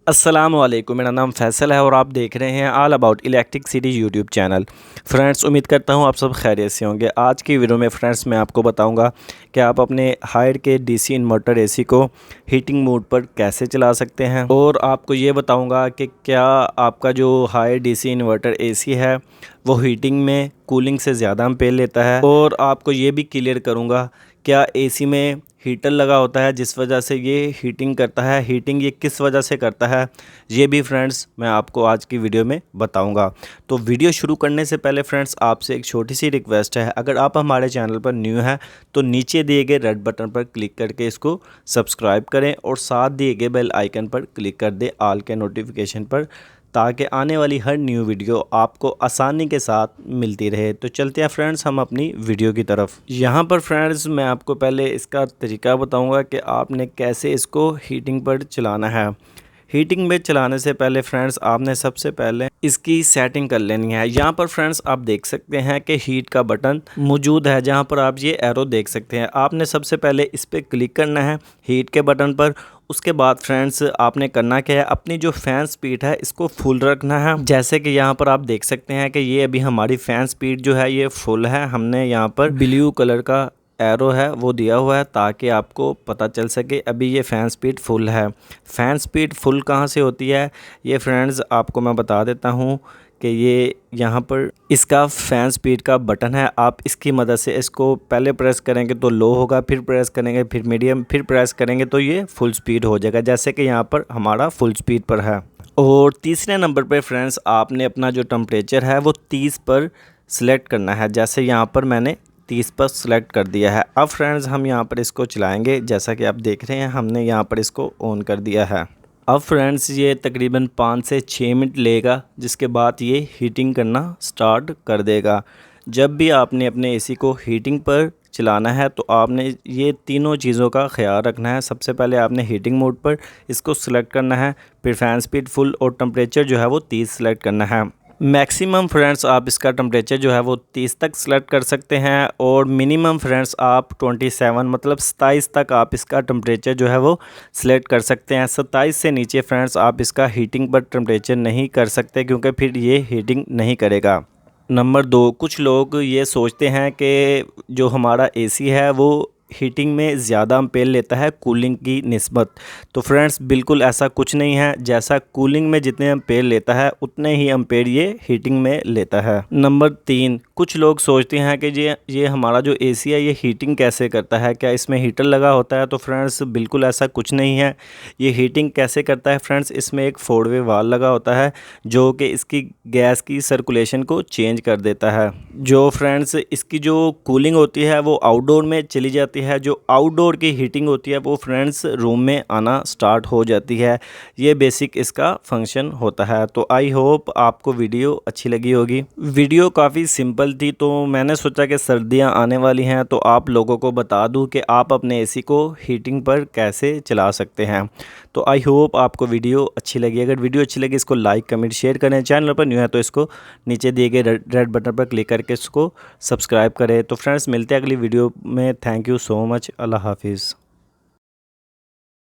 अस्सलामुअलैकुम, मेरा नाम फैसल है और आप देख रहे हैं all about electricity YouTube channel. Friends, उम्मीद करता हूं आप सब खैरियत से होंगे। आज की वीडियो में फ्रेंड्स मैं आपको बताऊंगा कि आप अपने हाइड के डीसी इन्वर्टर एसी को हीटिंग मोड पर कैसे चला सकते हैं, और आपको ये बताऊंगा कि क्या आपका जो हाइड डीसी इन्वर्टर एसी है वो हीटिंग में कूलिंग से ज़्यादा एम्पेयर लेता है, और आपको ये भी क्लियर करूँगा क्या एसी में हीटर लगा होता है जिस वजह से ये हीटिंग करता है। हीटिंग ये किस वजह से करता है ये भी फ्रेंड्स मैं आपको आज की वीडियो में बताऊंगा। तो वीडियो शुरू करने से पहले फ्रेंड्स आपसे एक छोटी सी रिक्वेस्ट है, अगर आप हमारे चैनल पर न्यू हैं तो नीचे दिए गए रेड बटन पर क्लिक करके इसको सब्सक्राइब करें और साथ दिए गए बेल आइकन पर क्लिक कर दें ऑल के नोटिफिकेशन पर, ताकि आने वाली हर न्यू वीडियो आपको आसानी के साथ मिलती रहे। तो चलते हैं फ्रेंड्स हम अपनी वीडियो की तरफ। यहाँ पर फ्रेंड्स मैं आपको पहले इसका तरीका बताऊंगा कि आपने कैसे इसको हीटिंग पर चलाना है। हीटिंग में चलाने से पहले फ्रेंड्स आपने सबसे पहले इसकी सेटिंग कर लेनी है। यहाँ पर फ्रेंड्स आप देख सकते हैं कि हीट का बटन मौजूद है, जहाँ पर आप ये एरो देख सकते हैं। आपने सबसे पहले इस पर क्लिक करना है हीट के बटन पर। उसके बाद फ्रेंड्स आपने करना क्या है, अपनी जो फ़ैन स्पीड है इसको फुल रखना है। जैसे कि यहाँ पर आप देख सकते हैं कि ये अभी हमारी फ़ैन स्पीड जो है ये फुल है। हमने यहाँ पर ब्लू कलर का एरो है वो दिया हुआ है ताकि आपको पता चल सके अभी ये फ़ैन स्पीड फुल है। फ़ैन स्पीड फुल कहाँ से होती है ये फ्रेंड्स आपको मैं बता देता हूँ कि ये यहाँ पर इसका फ़ैन स्पीड का बटन है। आप इसकी मदद से इसको पहले प्रेस करेंगे तो लो होगा, फिर प्रेस करेंगे फिर मीडियम, फिर प्रेस करेंगे तो ये फुल स्पीड हो जाएगा, जैसे कि यहाँ पर हमारा फुल स्पीड पर है। और तीसरे नंबर पे फ्रेंड्स आपने अपना जो टेम्परेचर है वो 30 पर सिलेक्ट करना है। जैसे यहाँ पर मैंने 30 पर सिलेक्ट कर दिया है। अब फ्रेंड्स हम यहाँ पर इसको चलाएँगे। जैसा कि आप देख रहे हैं हमने यहाँ पर इसको ऑन कर दिया है। अब फ्रेंड्स ये तकरीबन 5 से 6 मिनट लेगा, जिसके बाद ये हीटिंग करना स्टार्ट कर देगा। जब भी आपने अपने एसी को हीटिंग पर चलाना है तो आपने ये तीनों चीज़ों का ख्याल रखना है। सबसे पहले आपने हीटिंग मोड पर इसको सिलेक्ट करना है, फिर फ़ैन स्पीड फुल और टेम्परेचर जो है वो 30 सिलेक्ट करना है। मैक्सिमम फ्रेंड्स आप इसका टेम्परेचर जो है वो 30 तक सिलेक्ट कर सकते हैं, और मिनिमम फ्रेंड्स आप 27 मतलब 27 तक आप इसका टेम्परेचर जो है वो सिलेक्ट कर सकते हैं। 27 से नीचे फ्रेंड्स आप इसका हीटिंग पर टेम्परेचर नहीं कर सकते, क्योंकि फिर ये हीटिंग नहीं करेगा। नंबर 2, कुछ लोग ये सोचते हैं कि जो हमारा एसी है वो हीटिंग में ज़्यादा एम्पेयर लेता है कूलिंग की निस्बत। तो फ्रेंड्स बिल्कुल ऐसा कुछ नहीं है। जैसा कूलिंग में जितने एम्पेयर लेता है उतने ही एम्पेयर ये हीटिंग में लेता है। नंबर 3, कुछ लोग सोचते हैं कि ये हमारा जो एसी है ये हीटिंग कैसे करता है, क्या इसमें हीटर लगा होता है। तो फ्रेंड्स बिल्कुल ऐसा कुछ नहीं है। ये हीटिंग कैसे करता है फ्रेंड्स, इसमें एक 4-वे वाल लगा होता है जो कि इसकी गैस की सर्कुलेशन को चेंज कर देता है। जो फ्रेंड्स इसकी जो कूलिंग होती है वो आउटडोर में चली जाती है, जो आउटडोर की हीटिंग होती है वो फ्रेंड्स रूम में आना स्टार्ट हो जाती है। ये बेसिक इसका फंक्शन होता है। तो आई होप आपको वीडियो अच्छी लगी होगी। वीडियो काफ़ी सिंपल थी, तो मैंने सोचा कि सर्दियां आने वाली हैं तो आप लोगों को बता दूं कि आप अपने एसी को हीटिंग पर कैसे चला सकते हैं। तो आई होप आपको वीडियो अच्छी लगी। अगर वीडियो अच्छी लगी इसको लाइक कमेंट शेयर करें। चैनल पर न्यू है तो इसको नीचे दिए गए रेड बटन पर क्लिक करके इसको सब्सक्राइब करें। तो फ्रेंड्स मिलते हैं अगली वीडियो में। Thank you so much. अल्लाह हाफिज़।